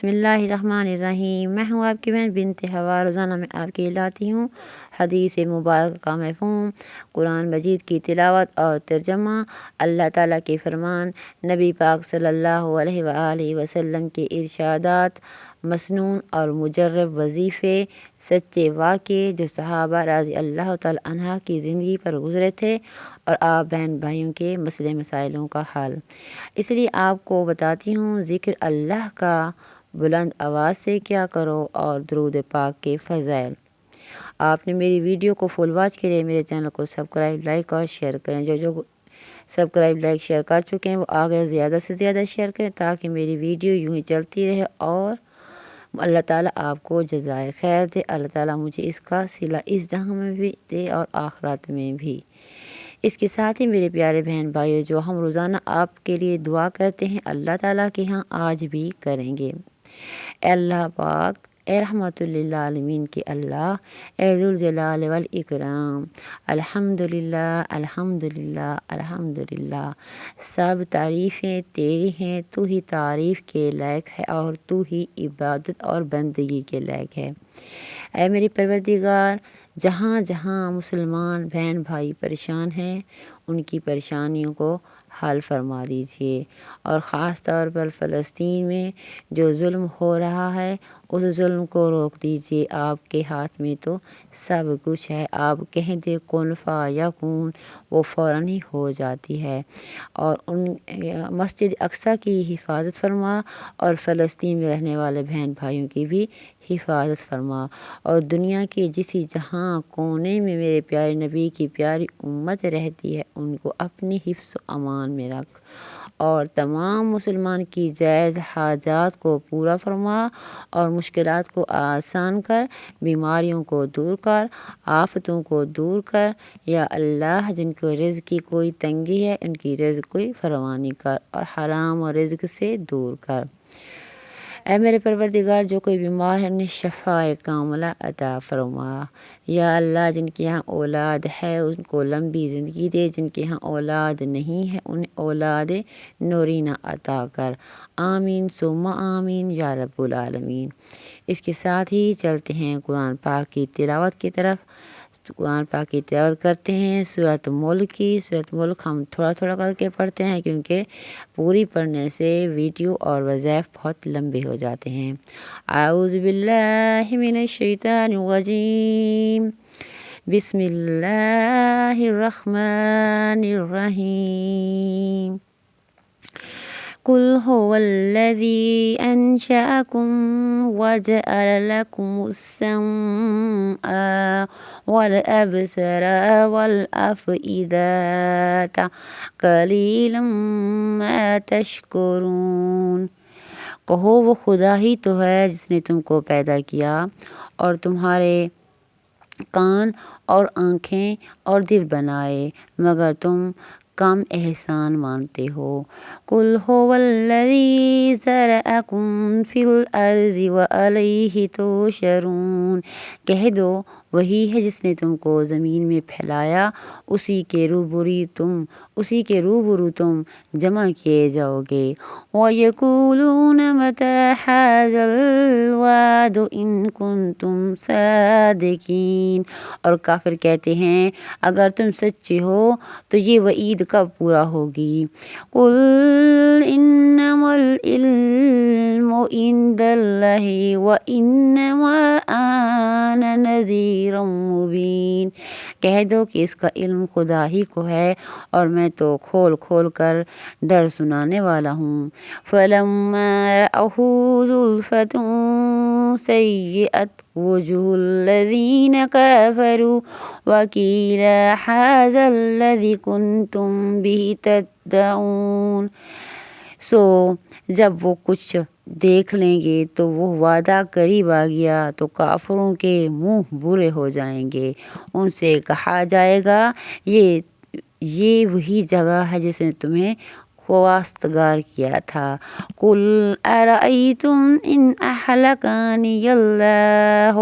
بسم اللہ الرحمن الرحیم۔ میں ہوں آپ کی بہن بنت ہوا۔ روزانہ میں آپ کے لاتی ہوں حدیث مبارک کا مفہوم، قرآن مجید کی تلاوت اور ترجمہ، اللہ تعالیٰ کے فرمان، نبی پاک صلی اللہ علیہ وآلہ وسلم کے ارشادات، مسنون اور مجرب وظیفے، سچے واقعے جو صحابہ رضی اللہ تعالیٰ عنہ کی زندگی پر گزرے تھے، اور آپ بہن بھائیوں کے مسئلے مسائلوں کا حل۔ اس لیے آپ کو بتاتی ہوں ذکر اللہ کا بلند آواز سے کیا کرو اور درود پاک کے فضائل۔ آپ نے میری ویڈیو کو فل واچ کے لیے میرے چینل کو سبسکرائب، لائک اور شیئر کریں۔ جو سبسکرائب، لائک، شیئر کر چکے ہیں وہ آگے زیادہ سے زیادہ شیئر کریں تاکہ میری ویڈیو یوں ہی چلتی رہے، اور اللہ تعالیٰ آپ کو جزائے خیر دے۔ اللہ تعالیٰ مجھے اس کا صلہ اس جہاں میں بھی دے اور آخرت میں بھی۔ اس کے ساتھ ہی میرے پیارے بہن بھائیو، جو ہم روزانہ آپ کے لیے دعا کرتے ہیں اللہ تعالیٰ کے ہاں آج بھی کریں گے۔ اے اللہ پاک، اے رحمت للعالمین کے اللہ، اے ذوالجلال والاکرام، الحمدللہ الحمدللہ الحمدللہ، سب تعریفیں تیری ہیں، تو ہی تعریف کے لائق ہے اور تو ہی عبادت اور بندگی کے لائق ہے۔ اے میری پروردگار، جہاں جہاں مسلمان بہن بھائی پریشان ہیں ان کی پریشانیوں کو حل فرما دیجیے، اور خاص طور پر فلسطین میں جو ظلم ہو رہا ہے اس ظلم کو روک دیجیے۔ آپ کے ہاتھ میں تو سب کچھ ہے، آپ کہہ دے کن فیکون، وہ فوراً ہی ہو جاتی ہے۔ اور ان مسجد اقصی کی حفاظت فرما، اور فلسطین میں رہنے والے بہن بھائیوں کی بھی حفاظت فرما، اور دنیا کے جسی جہاں کونے میں میرے پیارے نبی کی پیاری امت رہتی ہے ان کو اپنی حفظ و امان میں رکھ، اور تمام مسلمان کی جائز حاجات کو پورا فرما، اور مشکلات کو آسان کر، بیماریوں کو دور کر، آفتوں کو دور کر، یا اللہ جن کو رزق کی کوئی تنگی ہے ان کی رزق کی فراوانی کر، اور حرام اور رزق سے دور کر۔ اے میرے پروردگار، جو کوئی بیمار ہے انہیں شفاء کاملہ عطا فرما۔ یا اللہ جن کے یہاں اولاد ہے ان کو لمبی زندگی دے، جن کے یہاں اولاد نہیں ہے انہیں اولاد نورینہ عطا کر۔ آمین ثم آمین یا رب العالمین۔ اس کے ساتھ ہی چلتے ہیں قرآن پاک کی تلاوت کی طرف۔ قرآن پاک کی تلاوت کرتے ہیں سورۃ ملک کی۔ سورۃ ملک ہم تھوڑا تھوڑا کر کے پڑھتے ہیں کیونکہ پوری پڑھنے سے ویڈیو اور وظائف بہت لمبے ہو جاتے ہیں۔ اعوذ باللہ من الشیطان الرجیم، بسم اللہ الرحمن الرحیم۔ قل هو الذي أنشأكم وجعل لكم السمع والأبصار والأفئدة قليلا ما تشکرون۔ کہو وہ خدا ہی تو ہے جس نے تم کو پیدا کیا، اور تمہارے کان اور آنکھیں اور دل بنائے، مگر تم کم احسان مانتے ہو۔ قل هو الذی ذرأکم فی الارض وإلیہ تحشرون۔ کہہ دو وہی ہے جس نے تم کو زمین میں پھیلایا، اسی کے روبرو تم جمع کیے جاؤ گے۔ وَيَقُولُونَ مَتَىٰ هَٰذَا الْوَعْدُ إِن كُنتُمْ صَادِقِينَ۔ اور کافر کہتے ہیں اگر تم سچے ہو تو یہ وعید کب پورا ہوگی۔ قُلْ إِنَّمَا الْعِلْمُ عِندَ اللَّهِ وَإِنَّمَا أَنَا نَذِيرٌ مُّبِينٌ۔ کہہ دو کہ اس کا علم خدا ہی کو ہے اور میں تو کھول کھول کر ڈر سنانے والا ہوں۔ فَلَمَّا رَأَوْهُ زُلْفَةً سَيِّئَتْ وُجُوهُ الَّذِينَ كَفَرُوا وَقِيلَ هَٰذَا الَّذِي كُنتُم بِهِ تَدَّعُونَ۔ سو جب وہ کچھ دیکھ لیں گے تو وہ وعدہ قریب آ گیا تو کافروں کے منہ برے ہو جائیں گے۔ ان سے کہا جائے گا یہ وہی جگہ ہے جس نے تمہیں واستگار کیا تھا۔ قل ارأیتم ان اہلکنی اللہ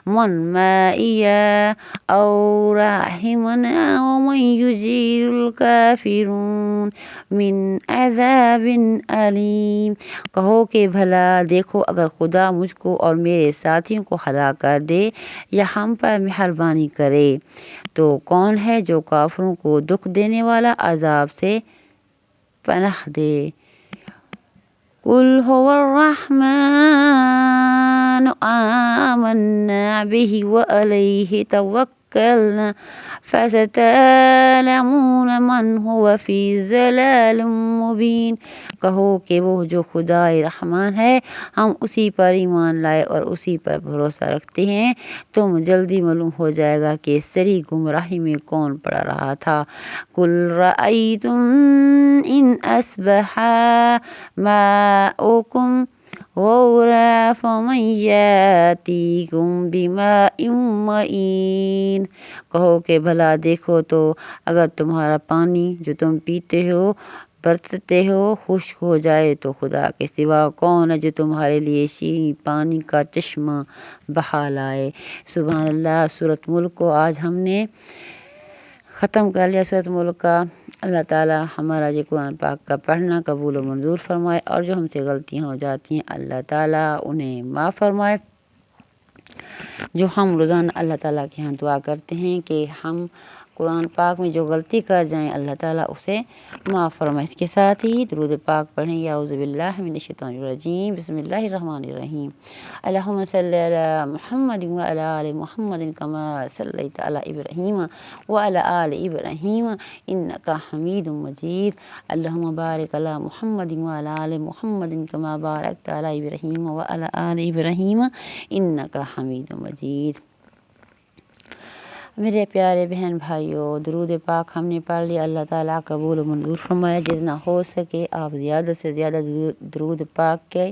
من معیا او رحمنا ومن یجیر الکافرون من عذاب علیم۔ کہو کہ بھلا دیکھو اگر خدا مجھ کو اور میرے ساتھیوں کو ہلاک کر دے یا ہم پر مہربانی کرے تو کون ہے جو کافروں کو دکھ دینے والا عذاب سے پناہ دے۔ قل هو الرحمن آمنا به وعليه توکلنا فستعلمون من هو فی ضلال مبین۔ کہو کہ وہ جو خدائے رحمان ہے ہم اسی پر ایمان لائے اور اسی پر بھروسہ رکھتے ہیں، تم جلدی معلوم ہو جائے گا کہ سری گمراہی میں کون پڑ رہا تھا۔ قل رأیتم ان اصبح ماؤکم غورا فمن یاتیکم بماء معین۔ کہو کہ بھلا دیکھو تو اگر تمہارا پانی جو تم پیتے ہو برتتے ہو خشک ہو جائے تو خدا کے سوا کون ہے جو تمہارے لیے شیریں پانی کا چشمہ بہا لائے۔ سبحان اللہ۔ سورۃ ملک کو آج ہم نے ختم کر لیا۔ سورۃ ملک کا اللہ تعالی ہمارا یہ قرآن پاک کا پڑھنا قبول و منظور فرمائے، اور جو ہم سے غلطیاں ہو جاتی ہیں اللہ تعالی انہیں معاف فرمائے۔ جو ہم روزانہ اللہ تعالیٰ کے ہاں دعا کرتے ہیں کہ ہم قرآن پاک میں جو غلطی کر جائیں اللہ تعالیٰ اسے معاف فرمائے۔ اس کے ساتھ ہی درود پاک پڑھیں۔ اعوذ باللہ من الشیطان الرجیم، بسم اللہ الرحمن الرحیم۔ اللہم صلی علی محمد وعلی آل محمد کما صلیت علی ابراہیم وعلی آل ابراہیم انک حمید مجید۔ اللہم بارک علی محمد وعلی آل محمد کما بارکت علی ابراہیم وعلی آل ابراہیم انک حمید مجید۔ میرے پیارے بہن بھائیوں، درود پاک ہم نے پڑھ لیا، اللہ تعالیٰ قبول و منظور فرمائے۔ جتنا ہو سکے آپ زیادہ سے زیادہ درود پاک کے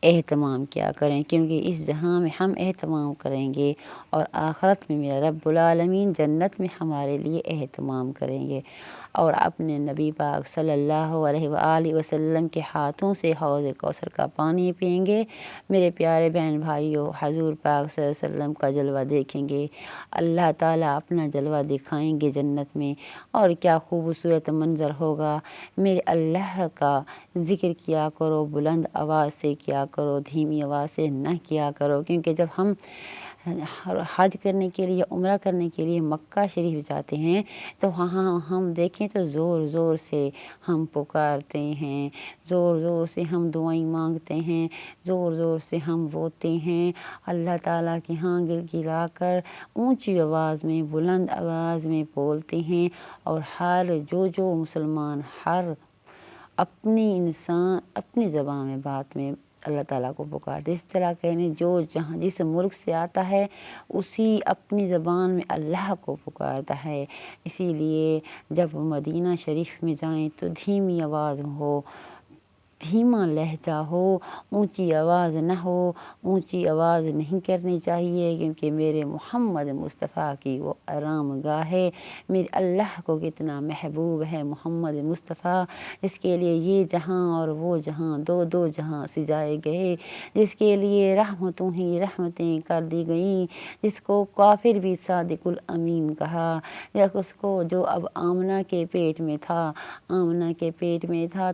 اہتمام کیا کریں، کیونکہ اس جہاں میں ہم اہتمام کریں گے اور آخرت میں میرا رب العالمین جنت میں ہمارے لیے اہتمام کریں گے، اور اپنے نبی پاک صلی اللہ علیہ وآلہ وسلم کے ہاتھوں سے حوض کوثر کا پانی پئیں گے۔ میرے پیارے بہن بھائیوں، حضور پاک صلی اللہ علیہ وسلم کا جلوہ دیکھیں گے، اللہ تعالیٰ اپنا جلوہ دکھائیں گے جنت میں، اور کیا خوبصورت منظر ہوگا۔ میرے اللہ کا ذکر کیا کرو، بلند آواز سے کیا کرو، دھیمی آواز سے نہ کیا کرو، کیونکہ جب ہم حج کرنے کے لیے عمرہ کرنے کے لیے مکہ شریف جاتے ہیں تو وہاں ہم دیکھیں تو زور زور سے ہم پکارتے ہیں، زور زور سے ہم دعائیں مانگتے ہیں، زور زور سے ہم روتے ہیں، اللہ تعالیٰ کے ہاں گل گلا کر اونچی آواز میں بلند آواز میں بولتے ہیں، اور ہر جو مسلمان ہر اپنی انسان اپنی زبان میں بات میں اللہ تعالیٰ کو پکارتے، اس طرح کہنے جو جہاں جس ملک سے آتا ہے اسی اپنی زبان میں اللہ کو پکارتا ہے۔ اسی لیے جب مدینہ شریف میں جائیں تو دھیمی آواز ہو، دھیما لہجہ ہو، اونچی آواز نہ ہو، اونچی آواز نہیں کرنی چاہیے، کیونکہ میرے محمد مصطفیٰ کی وہ آرام گاہ ہے۔ میرے اللہ کو کتنا محبوب ہے محمد مصطفیٰ، جس کے لیے یہ جہاں اور وہ جہاں دو جہاں سجائے گئے، جس کے لیے رحمتوں ہی رحمتیں کر دی گئیں، جس کو کافر بھی صادق الامین کہا، اس کو جو اب آمنہ کے پیٹ میں تھا، آمنہ کے پیٹ میں تھا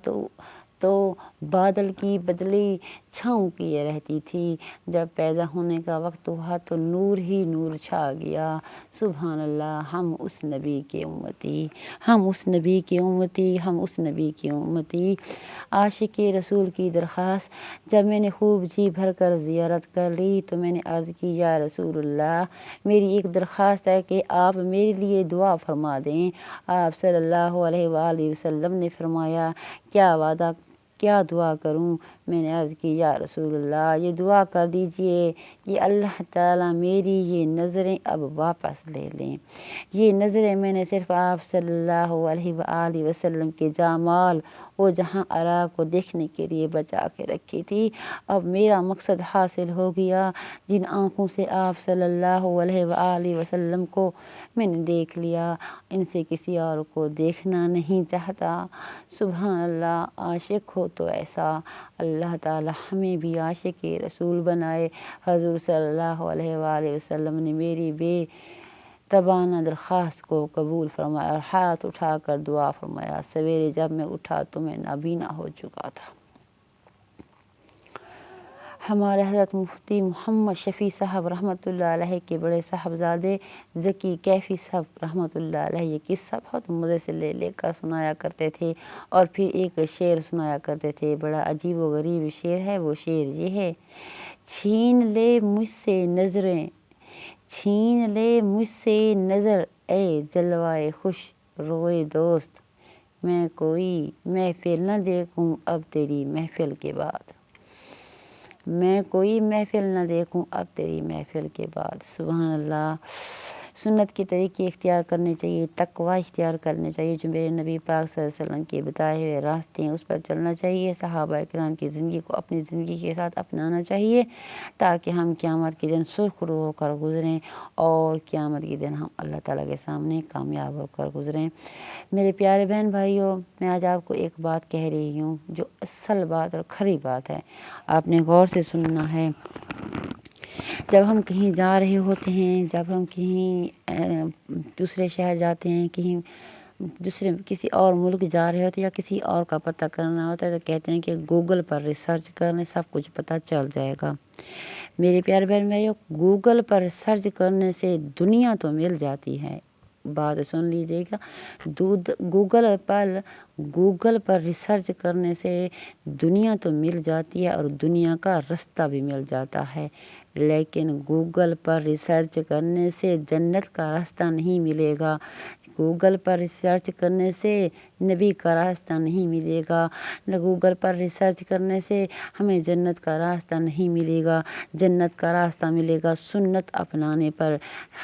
تو بادل کی بدلی چھاؤں کیے رہتی تھی، جب پیدا ہونے کا وقت ہوا تو نور ہی نور چھا گیا۔ سبحان اللہ۔ ہم اس نبی کے امتی، ہم اس نبی کی امتی، ہم اس نبی کی امتی۔ عاشق رسول کی درخواست، جب میں نے خوب جی بھر کر زیارت کر لی تو میں نے عرض کی یا رسول اللہ، میری ایک درخواست ہے کہ آپ میرے لیے دعا فرما دیں۔ آپ صلی اللہ علیہ وآلہ وسلم نے فرمایا کیا وعدہ، کیا دعا کروں؟ میں نے عرض کی یا رسول اللہ یہ دعا کر دیجئے کہ اللہ تعالیٰ میری یہ نظریں اب واپس لے لیں۔ یہ نظریں میں نے صرف آپ صلی اللہ علیہ وآلہ وسلم کے جمال و جہاں آرا کو دیکھنے کے لیے بچا کے رکھی تھی، اب میرا مقصد حاصل ہو گیا۔ جن آنکھوں سے آپ صلی اللہ علیہ وآلہ وسلم کو میں نے دیکھ لیا، ان سے کسی اور کو دیکھنا نہیں چاہتا۔ سبحان اللہ، عاشق ہو تو ایسا۔ اللہ تعالی ہمیں بھی عاشق رسول بنائے۔ حضور صلی اللہ علیہ وآلہ وسلم نے میری بے تبانہ درخواست کو قبول فرمایا اور ہاتھ اٹھا کر دعا فرمایا۔ سویرے جب میں اٹھا تو میں نابینا ہو چکا تھا۔ ہمارے حضرت مفتی محمد شفیع صاحب رحمۃ اللہ علیہ کے بڑے صاحبزادے ذکی کیفی صاحب رحمۃ اللہ علیہ یہ قصہ بہت مزے سے لے کر سنایا کرتے تھے، اور پھر ایک شعر سنایا کرتے تھے، بڑا عجیب و غریب شعر ہے۔ وہ شعر یہ ہے: چھین لے مجھ سے نظریں، چھین لے مجھ سے نظر، اے جلوائے خوش روئے دوست، میں کوئی محفل نہ دیکھوں اب تیری محفل کے بعد، میں کوئی محفل نہ دیکھوں اب تیری محفل کے بعد۔ سبحان اللہ۔ سنت کے طریقے اختیار کرنے چاہیے، تقوی اختیار کرنے چاہیے، جو میرے نبی پاک صلی اللہ علیہ وسلم کے بتائے ہوئے راستے ہیں اس پر چلنا چاہیے۔ صحابہ کرام کی زندگی کو اپنی زندگی کے ساتھ اپنانا چاہیے، تاکہ ہم قیامت کے دن سرخ رو ہو کر گزریں، اور قیامت کے دن ہم اللہ تعالیٰ کے سامنے کامیاب ہو کر گزریں۔ میرے پیارے بہن بھائیوں، میں آج آپ کو ایک بات کہہ رہی ہوں جو اصل بات اور کھری بات ہے، آپ نے غور سے سننا ہے۔ جب ہم کہیں جا رہے ہوتے ہیں، جب ہم کہیں دوسرے شہر جاتے ہیں، کہیں کسی اور ملک جا رہے ہوتے ہیں یا کسی اور کا پتہ کرنا ہوتا ہے، تو کہتے ہیں کہ گوگل پر ریسرچ کرنے سب کچھ پتہ چل جائے گا۔ میرے پیارے بہن بھائیوں، گوگل پر سرچ کرنے سے دنیا تو مل جاتی ہے، بات سن لیجیے گا، گوگل پر ریسرچ کرنے سے دنیا تو مل جاتی ہے اور دنیا کا رستہ بھی مل جاتا ہے، لیکن گوگل پر ریسرچ کرنے سے جنت کا راستہ نہیں ملے گا، گوگل پر ریسرچ کرنے سے نبی کا راستہ نہیں ملے گا، گوگل پر ریسرچ کرنے سے ہمیں جنت کا راستہ نہیں ملے گا۔ جنت کا راستہ ملے گا سنت اپنانے پر،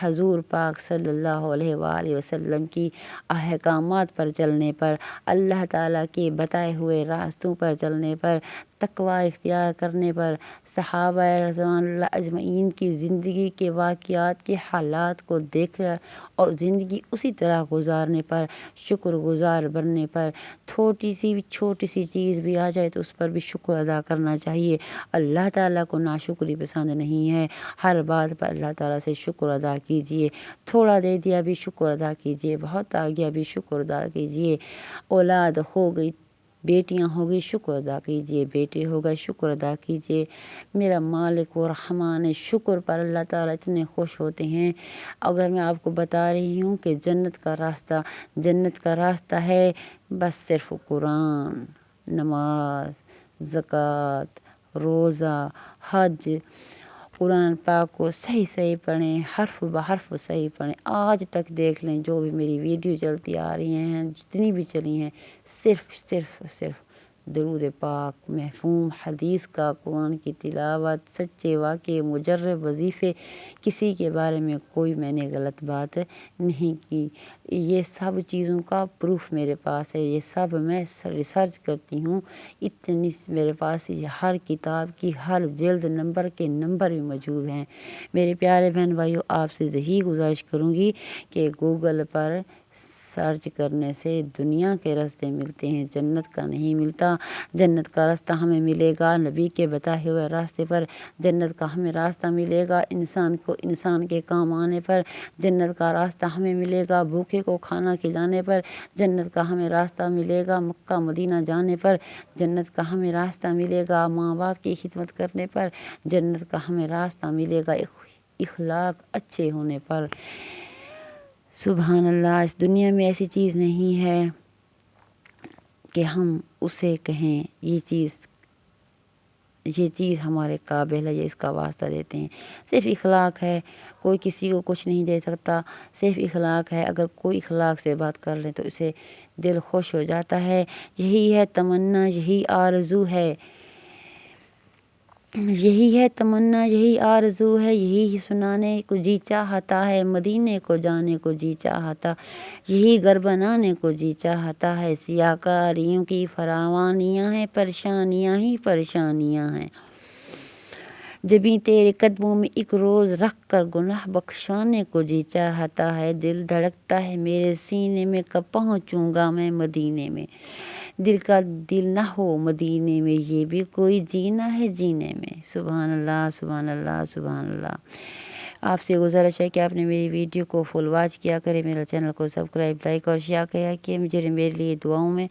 حضور پاک صلی اللہ علیہ وآلہ وسلم کی احکامات پر چلنے پر، اللہ تعالیٰ کے بتائے ہوئے راستوں پر چلنے پر، تقوی اختیار کرنے پر، صحابہ رضوان اللہ اجمعین کی زندگی کے واقعات کے حالات کو دیکھ کر اور زندگی اسی طرح گزارنے پر، شکر گزار بننے پر، چھوٹی سی چیز بھی آ جائے تو اس پر بھی شکر ادا کرنا چاہیے۔ اللہ تعالیٰ کو ناشکری پسند نہیں ہے، ہر بات پر اللہ تعالیٰ سے شکر ادا کیجیے۔ تھوڑا دے دیا بھی شکر ادا کیجیے، بہت آ گیا بھی شکر ادا کیجیے۔ اولاد ہو گئی، بیٹیاں ہو گئی، شکر ادا کیجیے، بیٹے ہو گئے، شکر ادا کیجیے۔ میرا مالک و رحمان شکر پر اللہ تعالیٰ اتنے خوش ہوتے ہیں۔ اگر میں آپ کو بتا رہی ہوں کہ جنت کا راستہ ہے بس صرف قرآن، نماز، زکوٰۃ، روزہ، حج، قرآن پاک کو صحیح پڑھیں، حرف بحرف صحیح پڑھیں۔ آج تک دیکھ لیں جو بھی میری ویڈیو چلتی آ رہی ہیں، جتنی بھی چلی ہیں، صرف درود پاک، مفہوم حدیث کا، قرآن کی تلاوت، سچے واقعے، مجرب وظیفے، کسی کے بارے میں کوئی میں نے غلط بات نہیں کی۔ یہ سب چیزوں کا پروف میرے پاس ہے، یہ سب میں ریسرچ کرتی ہوں، اتنی میرے پاس ہر کتاب کی ہر جلد نمبر کے نمبر بھی موجود ہیں۔ میرے پیارے بہن بھائیوں، آپ سے یہی گزارش کروں گی کہ گوگل پر سرچ کرنے سے دنیا کے راستے ملتے ہیں، جنت کا نہیں ملتا۔ جنت کا راستہ ہمیں ملے گا نبی کے بتائے ہوئے راستے پر، جنت کا ہمیں راستہ ملے گا انسان کے کام آنے پر، جنت کا راستہ ہمیں ملے گا بھوکے کو کھانا کھلانے پر، جنت کا ہمیں راستہ ملے گا مکہ مدینہ جانے پر، جنت کا ہمیں راستہ ملے گا ماں باپ کی خدمت کرنے پر، جنت کا ہمیں راستہ ملے گا اخلاق اچھے ہونے پر۔ سبحان اللہ، اس دنیا میں ایسی چیز نہیں ہے کہ ہم اسے کہیں یہ چیز ہمارے قابل ہے، یہ اس کا واسطہ دیتے ہیں۔ صرف اخلاق ہے، کوئی کسی کو کچھ نہیں دے سکتا، صرف اخلاق ہے۔ اگر کوئی اخلاق سے بات کر لے تو اسے دل خوش ہو جاتا ہے۔ یہی ہے تمنا، یہی آرزو ہے یہی ہے تمنا، یہی آرزو ہے، یہی سنانے کو جی چاہتا ہے، مدینے کو جانے کو جی چاہتا، یہی گھر بنانے کو جی چاہتا ہے۔ سیاہ کاریوں کی فراوانیاں ہیں، پریشانیاں ہی پریشانیاں ہیں، جبیں تیرے قدموں میں ایک روز رکھ کر گناہ بخشانے کو جی چاہتا ہے۔ دل دھڑکتا ہے میرے سینے میں، کب پہنچوں گا میں مدینے میں، دل کا دل نہ ہو مدینے میں، یہ بھی کوئی جینا ہے جینے میں۔ سبحان اللہ، سبحان اللہ، سبحان اللہ۔ آپ سے گزارش ہے کہ آپ نے میری ویڈیو کو فل واچ کیا کرے، میرا چینل کو سبسکرائب، لائک اور شیئر کیا کہ میرے لیے دعاؤں میں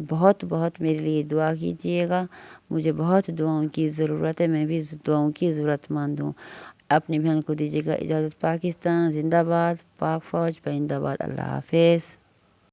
بہت میرے لیے دعا کیجیے گا۔ مجھے بہت دعاؤں کی ضرورت ہے، میں بھی دعاؤں کی ضرورت مند ہوں۔ اپنی بہن کو دیجیے گا اجازت۔ پاکستان زندہ باد، پاک فوج پرندہ باد۔ اللہ حافظ۔